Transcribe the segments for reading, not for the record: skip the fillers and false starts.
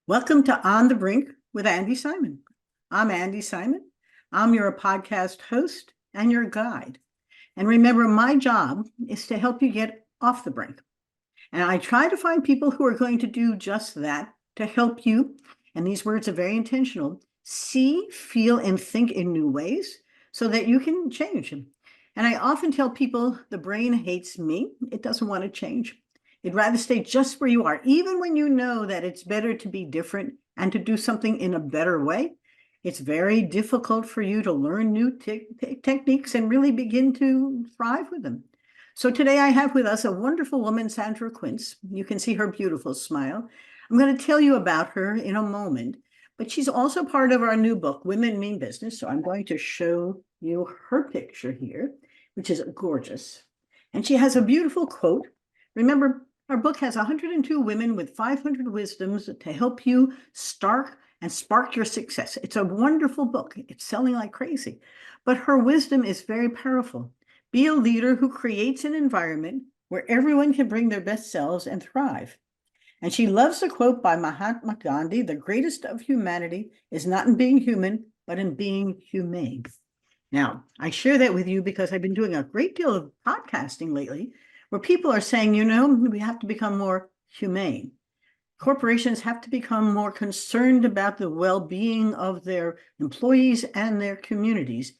Welcome to On the Brink with Andi Simon. I'm Andi Simon. I'm your podcast host and your guide. And remember, my job is to help you get off the brink. And I try to find people who are going to do just that to help you. And these words are very intentional. See, feel, and think in new ways so that you can change them. And I often tell people the brain hates me. It doesn't want to change. It'd rather stay just where you are, even when you know that it's better to be different and to do something in a better way. It's very difficult for you to learn new techniques and really begin to thrive with them. So today I have with us a wonderful woman, Sandra Quince. You can see her beautiful smile. I'm going to tell you about her in a moment, but she's also part of our new book, Women Mean Business. So I'm going to show you her picture here, which is gorgeous. And she has a beautiful quote. Remember, our book has 102 women with 500 wisdoms to help you start and spark your success. It's a wonderful book. It's selling like crazy, but her wisdom is very powerful. Be a leader who creates an environment where everyone can bring their best selves and thrive. And she loves the quote by Mahatma Gandhi, the greatest of humanity is not in being human, but in being humane. Now, I share that with you because I've been doing a great deal of podcasting lately where people are saying, we have to become more humane. Corporations have to become more concerned about the well-being of their employees and their communities.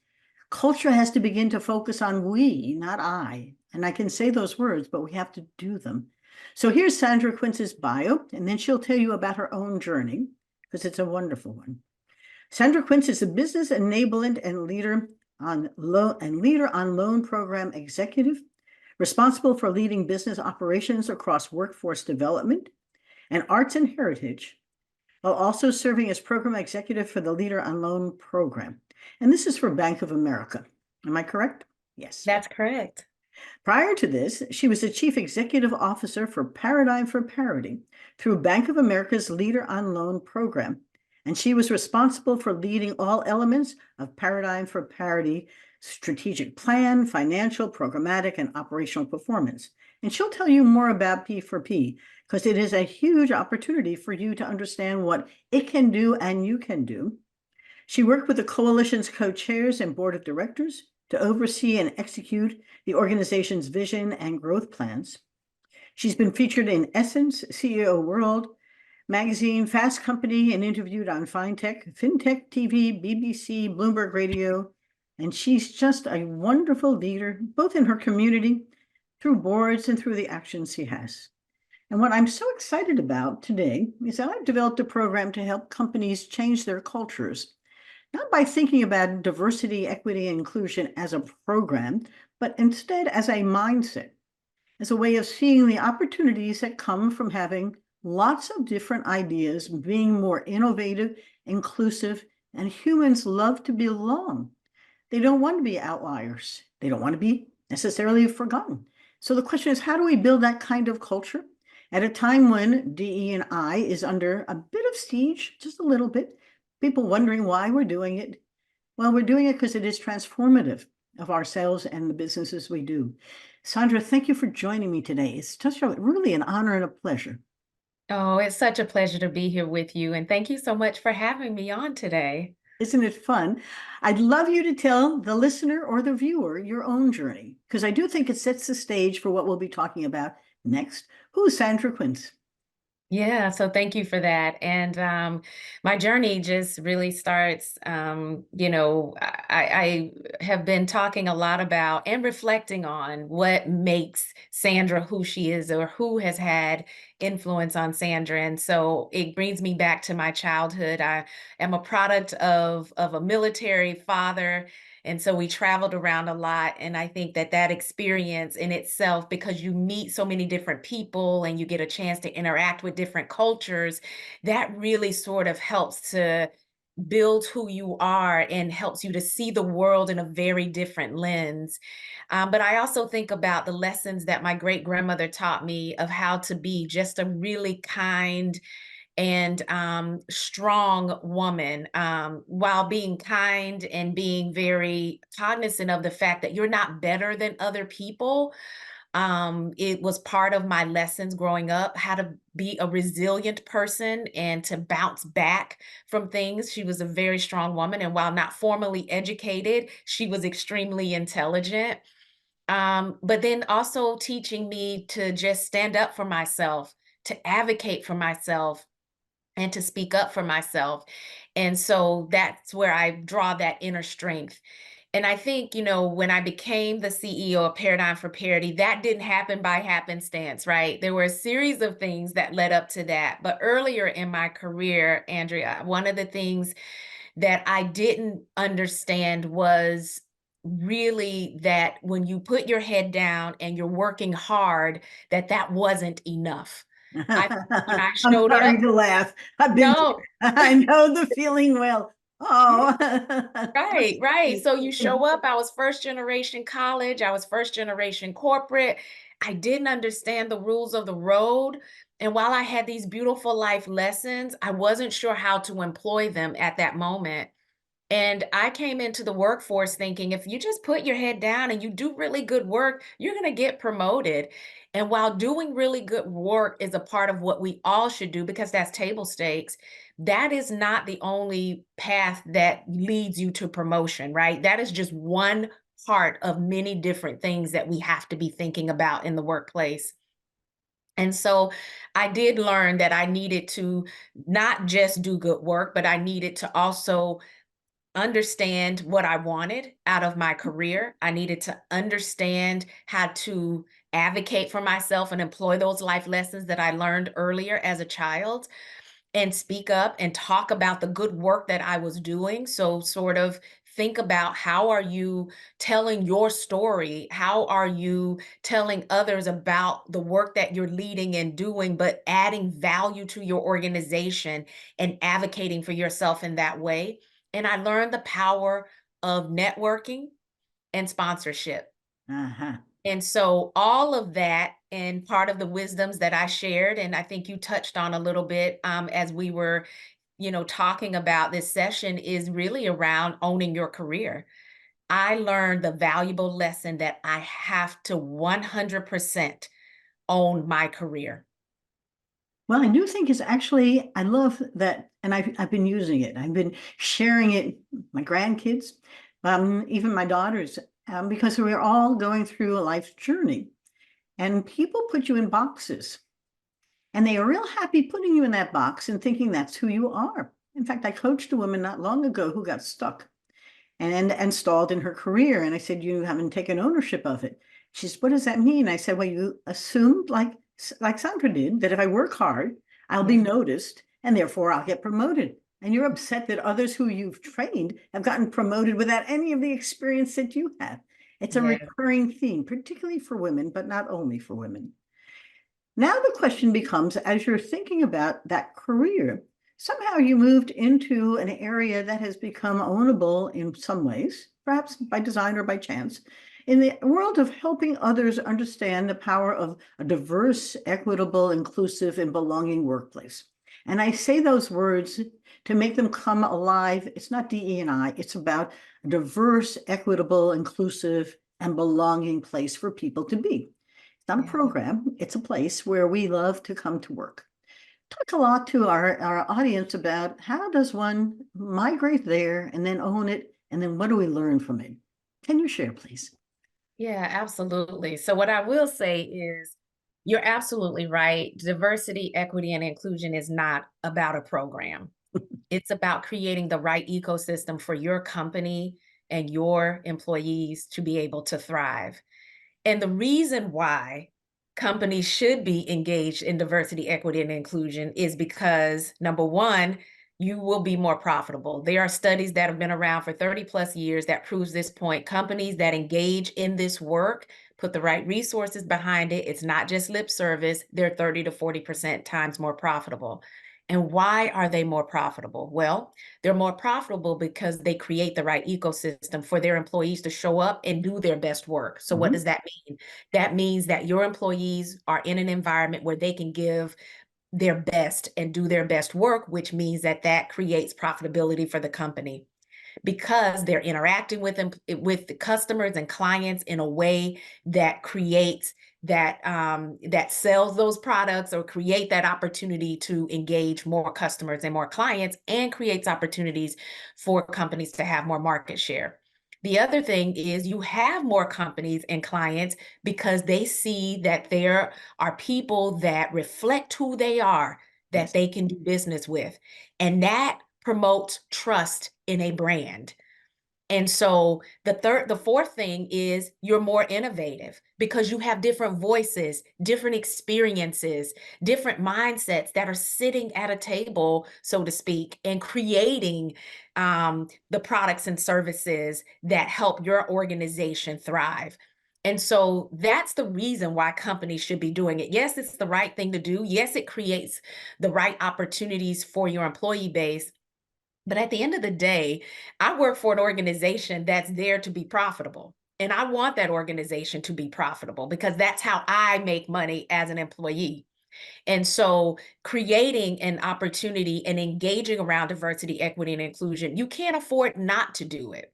Culture has to begin to focus on we, not I. And I can say those words, but we have to do them. So here's Sandra Quince's bio, and then she'll tell you about her own journey, because it's a wonderful one. Sandra Quince is a business enablement and leader on loan program executive, responsible for leading business operations across workforce development and arts and heritage, while also serving as program executive for the Leader on Loan program. And this is for Bank of America. Am I correct? Yes. That's correct. Prior to this, she was the chief executive officer for Paradigm for Parity through Bank of America's Leader on Loan program. And she was responsible for leading all elements of Paradigm for Parity strategic plan, financial, programmatic, and operational performance. And she'll tell you more about P4P because it is a huge opportunity for you to understand what it can do and you can do. She worked with the coalition's co-chairs and board of directors to oversee and execute the organization's vision and growth plans. She's been featured in Essence, CEO World Magazine, Fast Company, and interviewed on FinTech TV, BBC, Bloomberg Radio. And she's just a wonderful leader, both in her community, through boards, and through the actions she has. And what I'm so excited about today is that I've developed a program to help companies change their cultures, not by thinking about diversity, equity, and inclusion as a program, but instead as a mindset, as a way of seeing the opportunities that come from having lots of different ideas, being more innovative, inclusive, and humans love to belong. They don't want to be outliers. They don't want to be necessarily forgotten. So the question is, how do we build that kind of culture at a time when DE&I is under a bit of siege, just a little bit, people wondering why we're doing it? Well, we're doing it because it is transformative of ourselves and the businesses we do. Sandra, thank you for joining me today. It's just really an honor and a pleasure. Oh, it's such a pleasure to be here with you. And thank you so much for having me on today. Isn't it fun? I'd love you to tell the listener or the viewer your own journey, because I do think it sets the stage for what we'll be talking about next. Who's Sandra Quince? Yeah, so thank you for that. And my journey just really starts, I have been talking a lot about and reflecting on what makes Sandra who she is or who has had influence on Sandra. And so it brings me back to my childhood. I am a product of a military father. And so we traveled around a lot. And I think that that experience in itself, because you meet so many different people and you get a chance to interact with different cultures, that really sort of helps to build who you are and helps you to see the world in a very different lens. But I also think about the lessons that my great grandmother taught me of how to be just a really kind and strong woman, while being kind and being very cognizant of the fact that you're not better than other people. It was part of my lessons growing up, how to be a resilient person and to bounce back from things. She was a very strong woman, and while not formally educated, she was extremely intelligent. But then also teaching me to just stand up for myself, to advocate for myself, and to speak up for myself. And so that's where I draw that inner strength. And I think, when I became the CEO of Paradigm for Parity, that didn't happen by happenstance, right? There were a series of things that led up to that. But earlier in my career, Andrea, one of the things that I didn't understand was really that when you put your head down and you're working hard, that wasn't enough. I when I I'm showed sorry up. to laugh. I've been No. I know the feeling well. Oh, Right, right. So you show up, I was first generation college, I was first generation corporate. I didn't understand the rules of the road. And while I had these beautiful life lessons, I wasn't sure how to employ them at that moment. And I came into the workforce thinking if you just put your head down and you do really good work, you're going to get promoted. And while doing really good work is a part of what we all should do because that's table stakes, that is not the only path that leads you to promotion, right? That is just one part of many different things that we have to be thinking about in the workplace. And so I did learn that I needed to not just do good work, but I needed to also understand what I wanted out of my career. I needed to understand how to advocate for myself and employ those life lessons that I learned earlier as a child and speak up and talk about the good work that I was doing. So sort of think about how are you telling your story? How are you telling others about the work that you're leading and doing, but adding value to your organization and advocating for yourself in that way? And I learned the power of networking and sponsorship. uh-huh. And so all of that and part of the wisdoms that I shared, and I think you touched on a little bit as we were, talking about this session is really around owning your career. I learned the valuable lesson that I have to 100% own my career. Well, I do think it's actually, I love that, and I've been using it. I've been sharing it, with my grandkids, even my daughters, because we're all going through a life journey, and people put you in boxes, and they are real happy putting you in that box and thinking that's who you are. In fact, I coached a woman not long ago who got stuck and stalled in her career, and I said, "You haven't taken ownership of it." She said, "What does that mean?" I said, "Well, you assumed, like Sandra did, that if I work hard, I'll be Mhm. noticed and therefore I'll get promoted. And you're upset that others who you've trained have gotten promoted without any of the experience that you have." It's a Yeah. recurring theme, particularly for women, but not only for women. Now the question becomes, as you're thinking about that career, somehow you moved into an area that has become ownable in some ways, perhaps by design or by chance, in the world of helping others understand the power of a diverse, equitable, inclusive, and belonging workplace. And I say those words to make them come alive. It's not DE&I, it's about a diverse, equitable, inclusive, and belonging place for people to be. It's not a Yeah. program, it's a place where we love to come to work. Talk a lot to our audience about how does one migrate there and then own it, and then what do we learn from it? Can you share, please? Yeah, absolutely. So what I will say is you're absolutely right. Diversity, equity, and inclusion is not about a program. It's about creating the right ecosystem for your company and your employees to be able to thrive. And the reason why companies should be engaged in diversity, equity, and inclusion is because number one, you will be more profitable. There are studies that have been around for 30 plus years that proves this point. Companies that engage in this work, put the right resources behind it, it's not just lip service, they're 30 to 40% times more profitable. And why are they more profitable? Well, they're more profitable because they create the right ecosystem for their employees to show up and do their best work. So what Mhm. does that mean? That means that your employees are in an environment where they can give their best and do their best work, which means that creates profitability for the company because they're interacting with them with the customers and clients in a way that creates that sells those products or create that opportunity to engage more customers and more clients, and creates opportunities for companies to have more market share. The other thing is you have more companies and clients because they see that there are people that reflect who they are, that Yes. they can do business with. And that promotes trust in a brand. And so the fourth thing is you're more innovative because you have different voices, different experiences, different mindsets that are sitting at a table, so to speak, and creating the products and services that help your organization thrive. And so that's the reason why companies should be doing it. Yes, it's the right thing to do. Yes, it creates the right opportunities for your employee base. But at the end of the day, I work for an organization that's there to be profitable. And I want that organization to be profitable because that's how I make money as an employee. And so creating an opportunity and engaging around diversity, equity, and inclusion, you can't afford not to do it.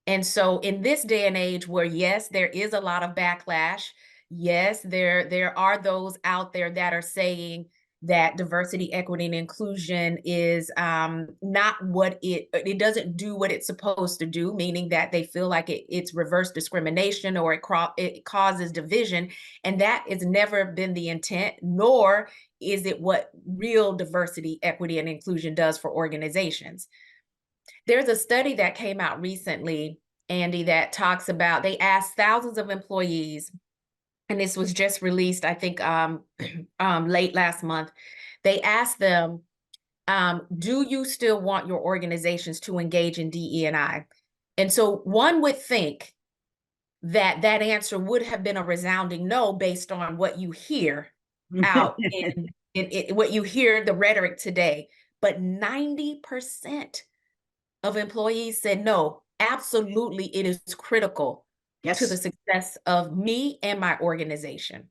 And so in this day and age where, yes, there is a lot of backlash, yes, there are those out there that are saying that diversity, equity, and inclusion is not what it doesn't do what it's supposed to do, meaning that they feel like it's reverse discrimination or it causes division. And that has never been the intent, nor is it what real diversity, equity, and inclusion does for organizations. There's a study that came out recently, Andi, that talks about, they asked thousands of employees, and this was just released, I think, late last month. They asked them, do you still want your organizations to engage in DE&I? And so one would think that that answer would have been a resounding no based on what you hear out in what you hear, the rhetoric today. But 90% of employees said, no, absolutely, it is critical to the Yes. success of me and my organization.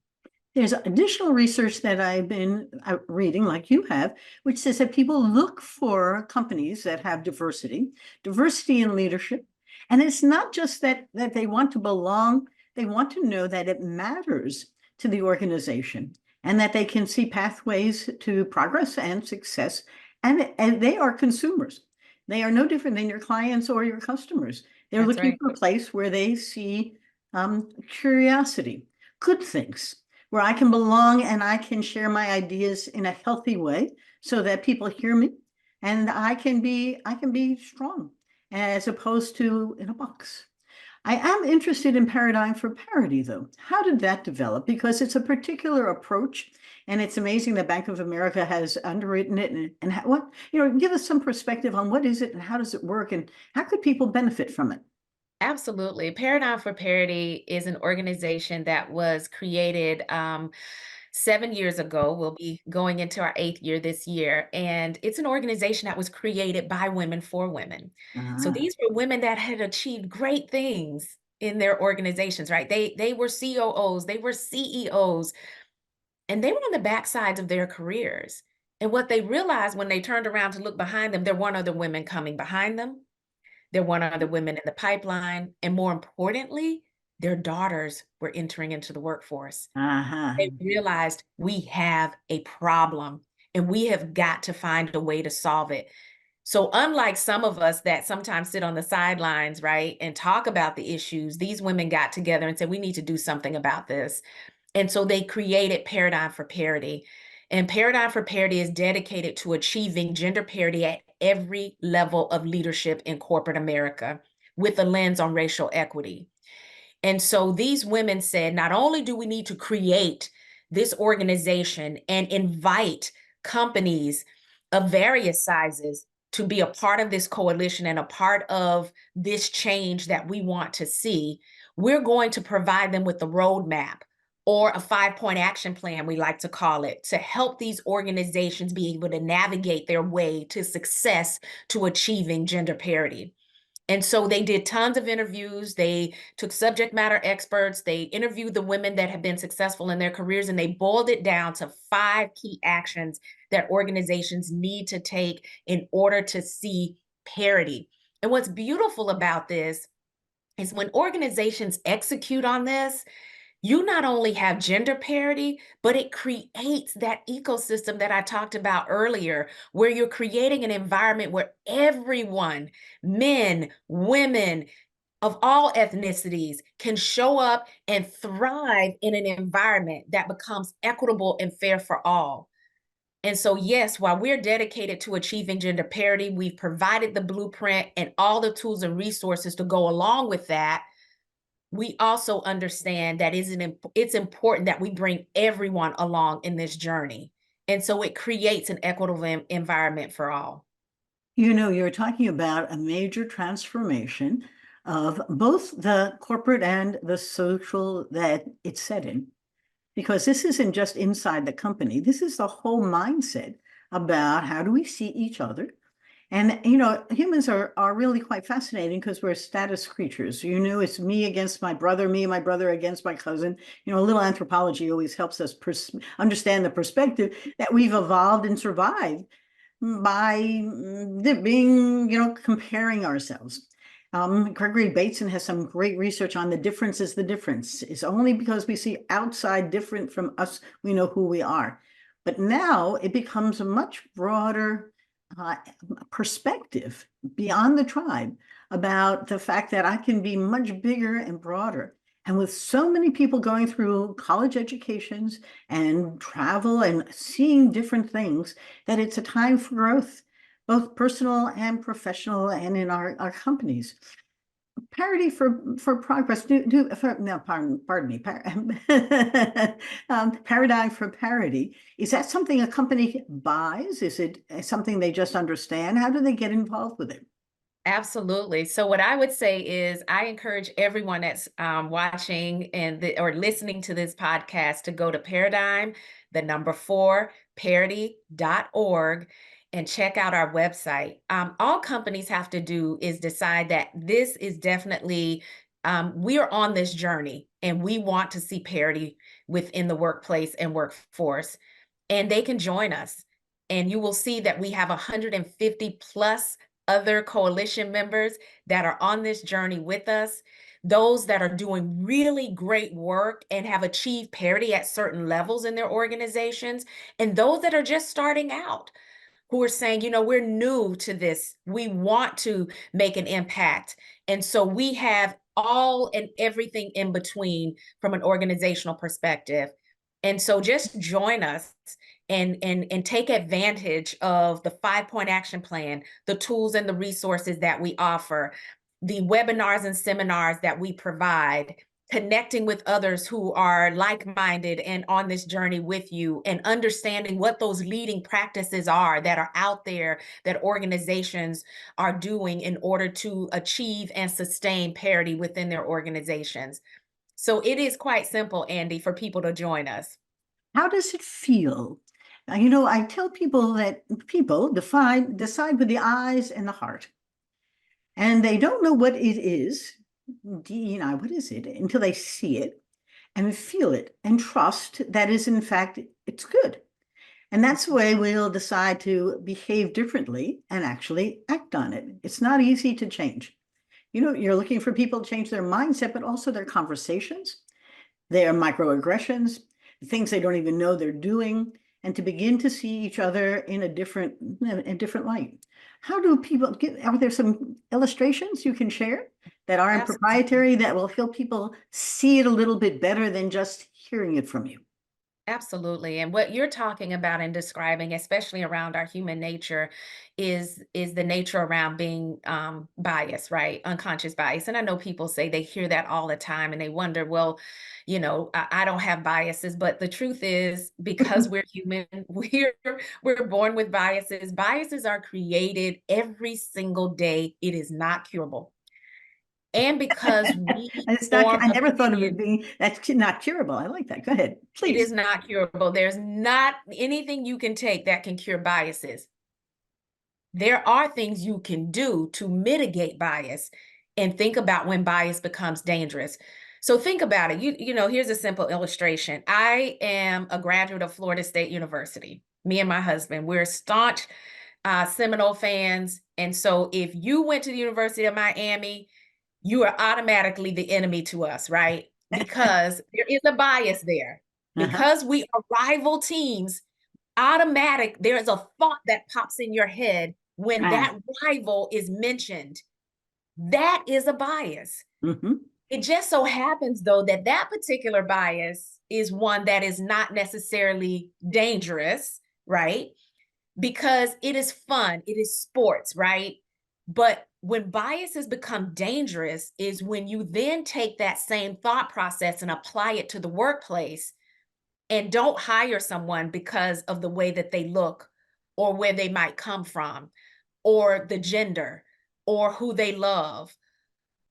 There's additional research that I've been reading, like you have, which says that people look for companies that have diversity in leadership. And it's not just that they want to belong, they want to know that it matters to the organization and that they can see pathways to progress and success. And they are consumers. They are no different than your clients or your customers. They're That's looking right. for a place where they see curiosity, good things, where I can belong and I can share my ideas in a healthy way so that people hear me and I can be strong as opposed to in a box. I am interested in paradigm for parity though. How did that develop? Because it's a particular approach and it's amazing that Bank of America has underwritten it and what, give us some perspective on what is it and how does it work and how could people benefit from it? Absolutely. Paradigm for Parity is an organization that was created 7 years ago. We'll be going into our 8th year this year. And it's an organization that was created by women for women. So Ah, these were women that had achieved great things in their organizations, right? They were COOs, they were CEOs, and they were on the backsides of their careers. And what they realized when they turned around to look behind them, there weren't other women coming behind them. There weren't other women in the pipeline. And more importantly, their daughters were entering into the workforce. uh-huh. They realized we have a problem and we have got to find a way to solve it. So, unlike some of us that sometimes sit on the sidelines, right, and talk about the issues, these women got together and said, we need to do something about this. And so they created Paradigm for Parity. And Paradigm for Parity is dedicated to achieving gender parity at every level of leadership in corporate America with a lens on racial equity. And so these women said, not only do we need to create this organization and invite companies of various sizes to be a part of this coalition and a part of this change that we want to see, we're going to provide them with the roadmap or a 5-point action plan, we like to call it, to help these organizations be able to navigate their way to success to achieving gender parity. And so they did tons of interviews. They took subject matter experts. They interviewed the women that have been successful in their careers, and they boiled it down to 5 key actions that organizations need to take in order to see parity. And what's beautiful about this is when organizations execute on this, you not only have gender parity, but it creates that ecosystem that I talked about earlier, where you're creating an environment where everyone, men, women, of all ethnicities, can show up and thrive in an environment that becomes equitable and fair for all. And so, yes, while we're dedicated to achieving gender parity, we've provided the blueprint and all the tools and resources to go along with that. We also understand that it's important that we bring everyone along in this journey. And so it creates an equitable environment for all. You know, you're talking about a major transformation of both the corporate and the social that it's set in, because this isn't just inside the company. This is the whole mindset about how do we see each other. And, you know, humans are really quite fascinating because we're status creatures. You know, it's me against my brother, me and my brother against my cousin. You know, a little anthropology always helps us understand the perspective that we've evolved and survived by being, you know, comparing ourselves. Gregory Bateson has some great research on the difference is the difference. It's only because we see outside different from us, we know who we are. But now it becomes a much broader perspective beyond the tribe about the fact that I can be much bigger and broader. And with so many people going through college educations and travel and seeing different things, that it's a time for growth, both personal and professional and in our companies. Parity for progress. No, pardon me. Paradigm for parity. Is that something a company buys? Is it something they just understand? How do they get involved with it? Absolutely. So what I would say is I encourage everyone that's watching or listening to this podcast to go to Paradigm, the number 4, parity.org, and check out our website. All companies have to do is decide that this is definitely, we are on this journey and we want to see parity within the workplace and workforce, and they can join us. And you will see that we have 150 plus other coalition members that are on this journey with us, those that are doing really great work and have achieved parity at certain levels in their organizations, and those that are just starting out who are saying, you know, we're new to this. We want to make an impact. And so we have all and everything in between from an organizational perspective. And so just join us and take advantage of the 5-point action plan, the tools and the resources that we offer, the webinars and seminars that we provide, connecting with others who are like-minded and on this journey with you, and understanding what those leading practices are that are out there that organizations are doing in order to achieve and sustain parity within their organizations. So it is quite simple, Andi, for people to join us. How does it feel? You know, I tell people that people decide with the eyes and the heart, and they don't know what it is. DEI, what is it? Until they see it and feel it and trust that is in fact it's good. And that's the way we'll decide to behave differently and actually act on it. It's not easy to change. You know, you're looking for people to change their mindset, but also their conversations, their microaggressions, things they don't even know they're doing, and to begin to see each other in a different light. How do people get, are there some illustrations you can share that aren't Absolutely. proprietary that will help people see it a little bit better than just hearing it from you? Absolutely. And what you're talking about and describing, especially around our human nature, is the nature around being biased, right? Unconscious bias. And I know people say they hear that all the time and they wonder, well, you know, I don't have biases. But the truth is, because we're human, we're born with biases. Biases are created every single day. It is not curable. And because we It's not, form I never thought of it opinions. being, that's not curable. I like that. Go ahead, It please. is not curable. There's not anything you can take that can cure biases. There are things you can do to mitigate bias and think about when bias becomes dangerous. So think about it. You know, here's a simple illustration. I am a graduate of Florida State University. Me and my husband, we're staunch Seminole fans. And so if you went to the University of Miami, you are automatically the enemy to us, right? because there is a bias there. Uh-huh. Because we are rival teams, there is a thought that pops in your head when Ah. that rival is mentioned. That is a bias. Mhm. It just so happens, though, that that particular bias is one that is not necessarily dangerous, right? Because it is fun, it is sports, right? But when biases become dangerous is when you then take that same thought process and apply it to the workplace and don't hire someone because of the way that they look or where they might come from or the gender or who they love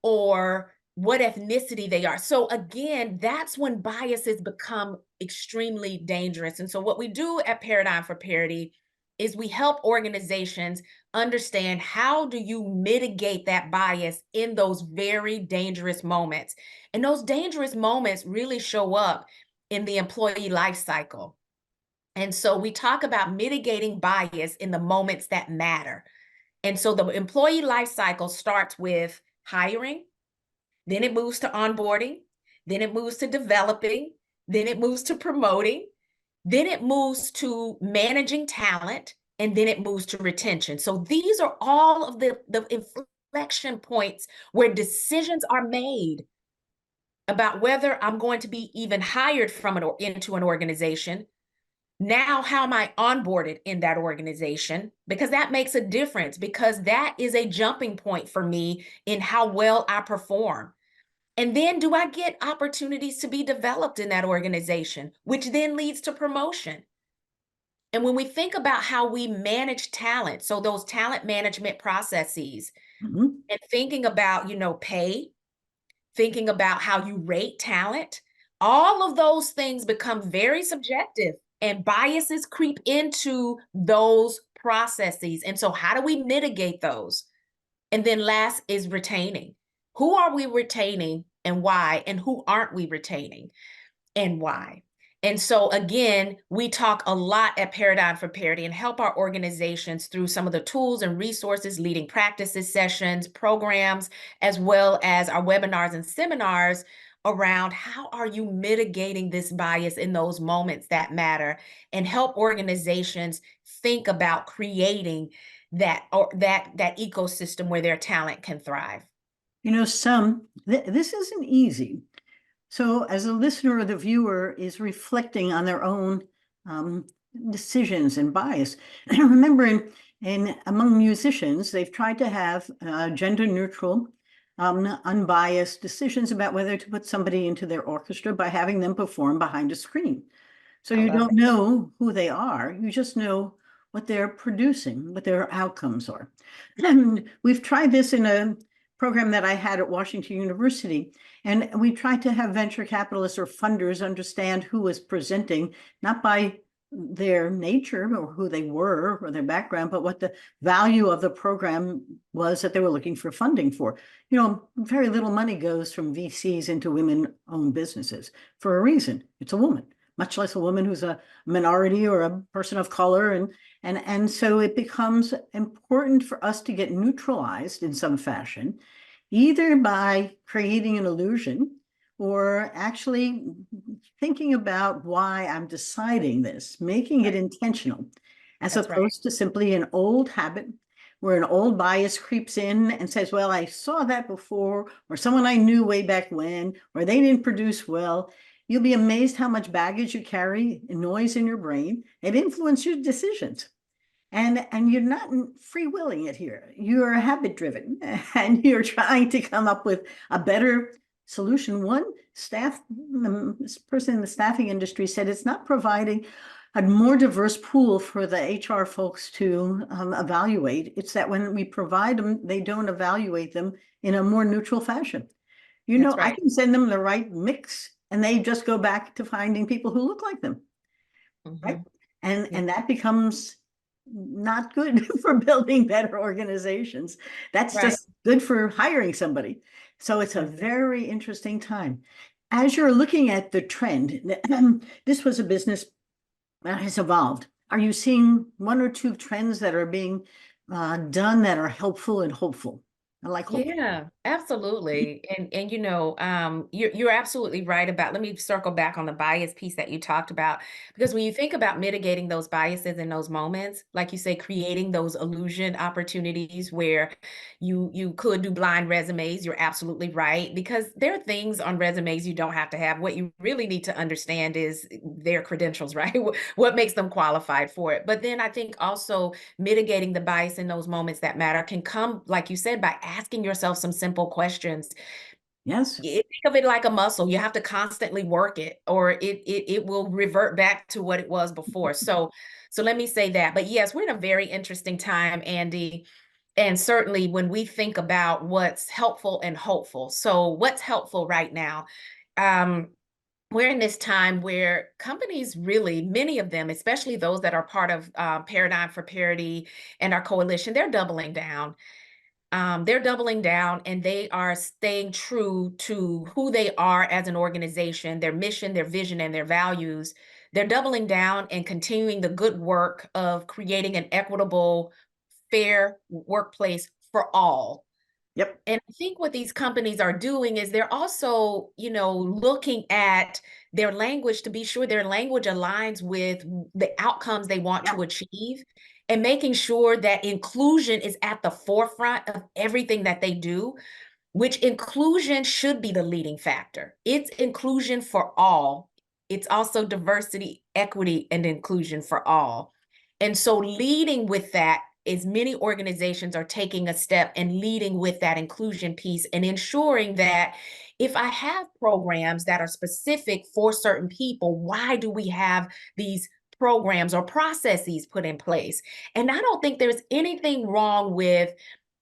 or what ethnicity they are. So again, that's when biases become extremely dangerous. And so what we do at Paradigm for Parity is we help organizations understand how do you mitigate that bias in those very dangerous moments. And those dangerous moments really show up in the employee life cycle. And so we talk about mitigating bias in the moments that matter. And so the employee life cycle starts with hiring, then it moves to onboarding, then it moves to developing, then it moves to promoting, then it moves to managing talent, and then it moves to retention. So these are all of the inflection points where decisions are made about whether I'm going to be even hired into an organization. Now, how am I onboarded in that organization? Because that makes a difference, because that is a jumping point for me in how well I perform. And then do I get opportunities to be developed in that organization, which then leads to promotion? And when we think about how we manage talent, so those talent management processes, Mhm. and thinking about, pay, thinking about how you rate talent, all of those things become very subjective and biases creep into those processes. And so, how do we mitigate those? And then, last is retaining. Who are we retaining and why? And who aren't we retaining and why? And so, again, we talk a lot at Paradigm for Parity and help our organizations through some of the tools and resources, leading practices, sessions, programs, as well as our webinars and seminars around how are you mitigating this bias in those moments that matter, and help organizations think about creating that ecosystem where their talent can thrive. This isn't easy. So as a listener or the viewer is reflecting on their own um, decisions and bias, remember in among musicians, they've tried to have gender neutral, unbiased decisions about whether to put somebody into their orchestra by having them perform behind a screen. So I you love don't it. know who they are. You just know what they're producing, what their outcomes are. And we've tried this in a program that I had at Washington University. And we tried to have venture capitalists or funders understand who was presenting, not by their nature or who they were or their background, but what the value of the program was that they were looking for funding for. Very little money goes from VCs into women-owned businesses for a reason. It's a woman, much less a woman who's a minority or a person of color. And so it becomes important for us to get neutralized in some fashion, either by creating an illusion or actually thinking about why I'm deciding this, making it Right. intentional, as That's right. opposed to simply an old habit where an old bias creeps in and says, well, I saw that before, or someone I knew way back when, or they didn't produce well. You'll be amazed how much baggage you carry, noise in your brain. It influences your decisions. And you're not free willing it here. You're habit driven and you're trying to come up with a better solution. One this person in the staffing industry said it's not providing a more diverse pool for the HR folks to evaluate. It's that when we provide them, they don't evaluate them in a more neutral fashion. That's I right. can send them the right mix and they just go back to finding people who look like them, right? Mhm. And Yeah. and that becomes not good for building better organizations. That's Right. just good for hiring somebody. So it's a Mhm. very interesting time. As you're looking at the trend, this was a business that has evolved. Are you seeing one or two trends that are being done that are helpful and hopeful? I like hopeful. Yeah. Absolutely. And you're absolutely right about, let me circle back on the bias piece that you talked about, because when you think about mitigating those biases in those moments, like you say, creating those illusion opportunities where you could do blind resumes, you're absolutely right, because there are things on resumes you don't have to have. What you really need to understand is their credentials, right? What makes them qualified for it. But then I think also mitigating the bias in those moments that matter can come, like you said, by asking yourself some simple questions. Yes. Think of it like a muscle. You have to constantly work it, or it will revert back to what it was before. So let me say that. But yes, we're in a very interesting time, Andi. And certainly when we think about what's helpful and hopeful. So what's helpful right now? Um, we're in this time where companies really, many of them, especially those that are part of Paradigm for Parity and our coalition, they're doubling down. They're doubling down and they are staying true to who they are as an organization, their mission, their vision, and their values. They're doubling down and continuing the good work of creating an equitable, fair workplace for all. Yep. And I think what these companies are doing is they're also, looking at their language to be sure their language aligns with the outcomes they want Yeah. to achieve, and making sure that inclusion is at the forefront of everything that they do, which inclusion should be the leading factor. It's inclusion for all. It's also diversity, equity, and inclusion for all. And so leading with that is many organizations are taking a step and leading with that inclusion piece and ensuring that if I have programs that are specific for certain people, why do we have these programs or processes put in place? And I don't think there's anything wrong with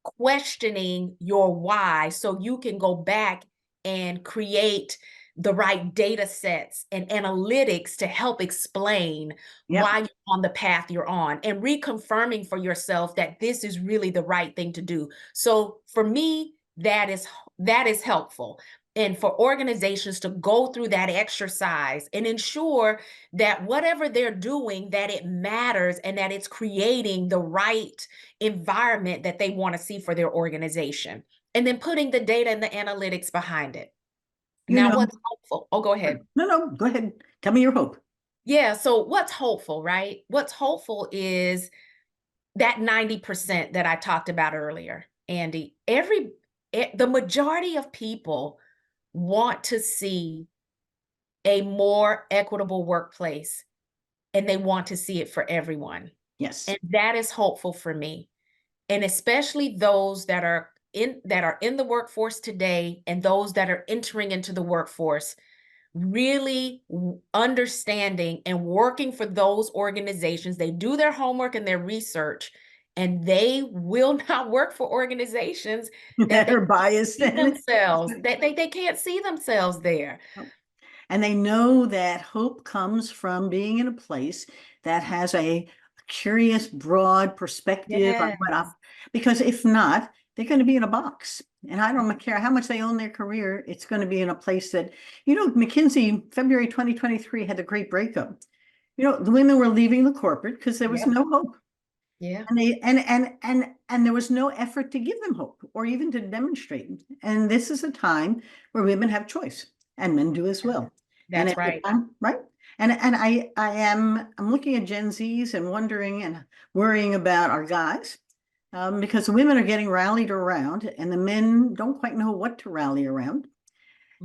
questioning your why so you can go back and create the right data sets and analytics to help explain Yep. why you're on the path you're on, and reconfirming for yourself that this is really the right thing to do. So for me, that is helpful. And for organizations to go through that exercise and ensure that whatever they're doing, that it matters and that it's creating the right environment that they want to see for their organization. And then putting the data and the analytics behind it. You Now, know, what's hopeful? Oh, go ahead. no, no, go ahead. Tell me your hope. Yeah. So, what's hopeful, right? What's hopeful is that 90% that I talked about earlier, Andi. The majority of people want to see a more equitable workplace, and they want to see it for everyone. Yes. And that is hopeful for me. And especially those that are in the workforce today and those that are entering into the workforce, really understanding and working for those organizations. They do their homework and their research, and they will not work for organizations that That they are biased. see themselves, that they can't see themselves there. And they know that hope comes from being in a place that has a curious, broad perspective on what Yes. up, because if not, they're going to be in a box. And I don't care how much they own their career, it's going to be in a place that, McKinsey, February 2023, had a great breakup. The women were leaving the corporate because there was Yep. no hope. Yeah. And they and there was no effort to give them hope or even to demonstrate. And this is a time where women have choice and men do as well. And That's at the right. time, right? And I'm looking at Gen Zs and wondering and worrying about our guys, because the women are getting rallied around and the men don't quite know what to rally around.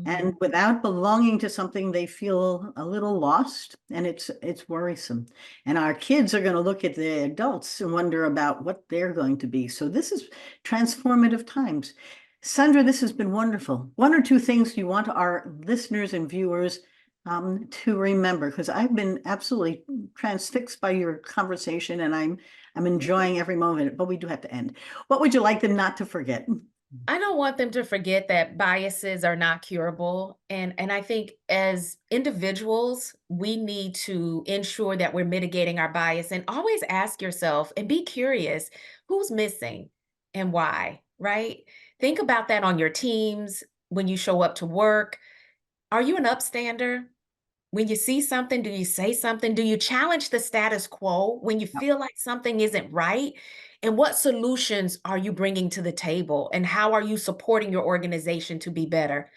And Mhm. without belonging to something, they feel a little lost, and it's worrisome. And our kids are going to look at the adults and wonder about what they're going to be. So this is transformative times. Sandra, this has been wonderful. One or two things you want our listeners and viewers to remember, because I've been absolutely transfixed by your conversation, and I'm enjoying every moment. But we do have to end. What would you like them not to forget? I don't want them to forget that biases are not curable. And I think as individuals, we need to ensure that we're mitigating our bias, and always ask yourself and be curious, who's missing and why, right? Think about that on your teams when you show up to work. Are you an upstander? When you see something, do you say something? Do you challenge the status quo when you feel like something isn't right? And what solutions are you bringing to the table? And how are you supporting your organization to be better?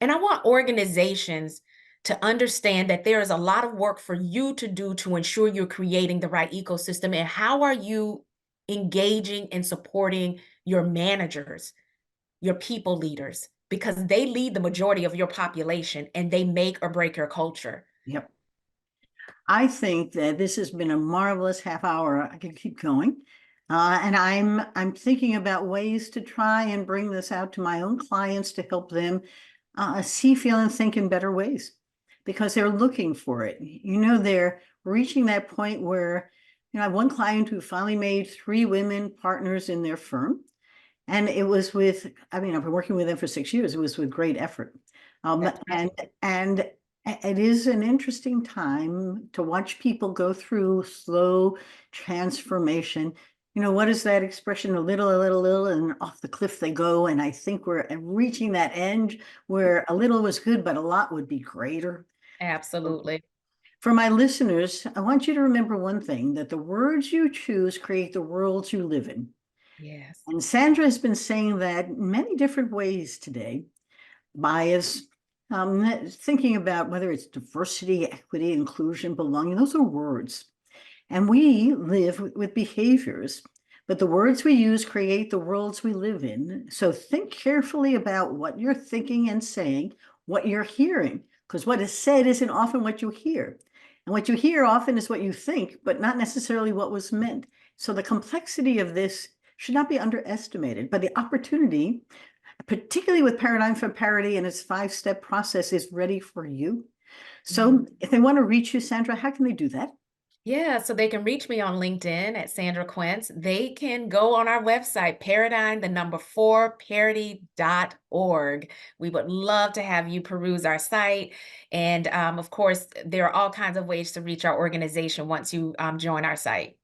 And I want organizations to understand that there is a lot of work for you to do to ensure you're creating the right ecosystem. And how are you engaging and supporting your managers, your people leaders? Because they lead the majority of your population and they make or break your culture. Yep. I think that this has been a marvelous half hour. I could keep going. And I'm thinking about ways to try and bring this out to my own clients to help them see, feel, and think in better ways because they're looking for it. They're reaching that point where, I have one client who finally made 3 women partners in their firm. And it was I've been working with them for 6 years. It was with great effort. That's And right. and it is an interesting time to watch people go through slow transformation. What is that expression? A little, and off the cliff they go. And I think we're reaching that end where a little was good, but a lot would be greater. Absolutely. For my listeners, I want you to remember one thing, that the words you choose create the worlds you live in. Yes. And Sandra has been saying that in many different ways today. Bias, thinking about whether it's diversity, equity, inclusion, belonging, those are words. And we live with behaviors, but the words we use create the worlds we live in. So think carefully about what you're thinking and saying, what you're hearing, because what is said isn't often what you hear. And what you hear often is what you think, but not necessarily what was meant. So the complexity of this should not be underestimated, but the opportunity, particularly with Paradigm for Parity and its 5-step process, is ready for you. So if they want to reach you, Sandra, how can they do that? Yeah, so they can reach me on LinkedIn at Sandra Quince. They can go on our website, paradigm, the number 4, parity.org. We would love to have you peruse our site. And of course, there are all kinds of ways to reach our organization once you join our site.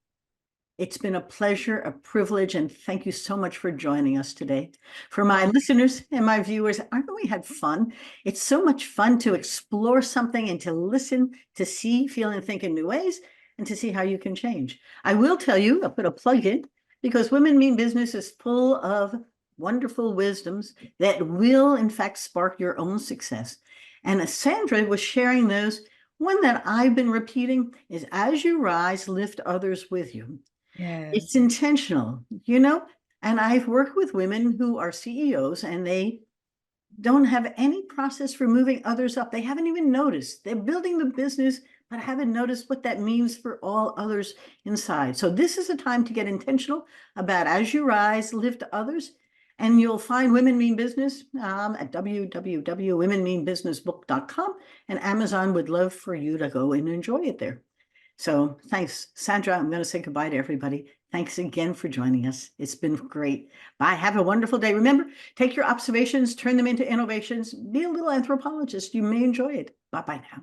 It's been a pleasure, a privilege, and thank you so much for joining us today. For my Oh, listeners and my viewers, aren't we had fun? It's so much fun to explore something and to listen, to see, feel, and think in new ways, and to see how you can change. I will tell you, I'll put a plug in, because Women Mean Business is full of wonderful wisdoms that will, in fact, spark your own success. And as Sandra was sharing those, one that I've been repeating is, as you rise, lift others with you. It's yes. intentional, and I've worked with women who are CEOs and they don't have any process for moving others up. They haven't even noticed. They're building the business, but haven't noticed what that means for all others inside. So this is a time to get intentional about, as you rise, lift others. And you'll find Women Mean Business at www.womenmeanbusinessbook.com. And Amazon would love for you to go and enjoy it there. So thanks, Sandra. I'm going to say goodbye to everybody. Thanks again for joining us. It's been great. Bye. Have a wonderful day. Remember, take your observations, turn them into innovations. Be a little anthropologist. You may enjoy it. Bye-bye now.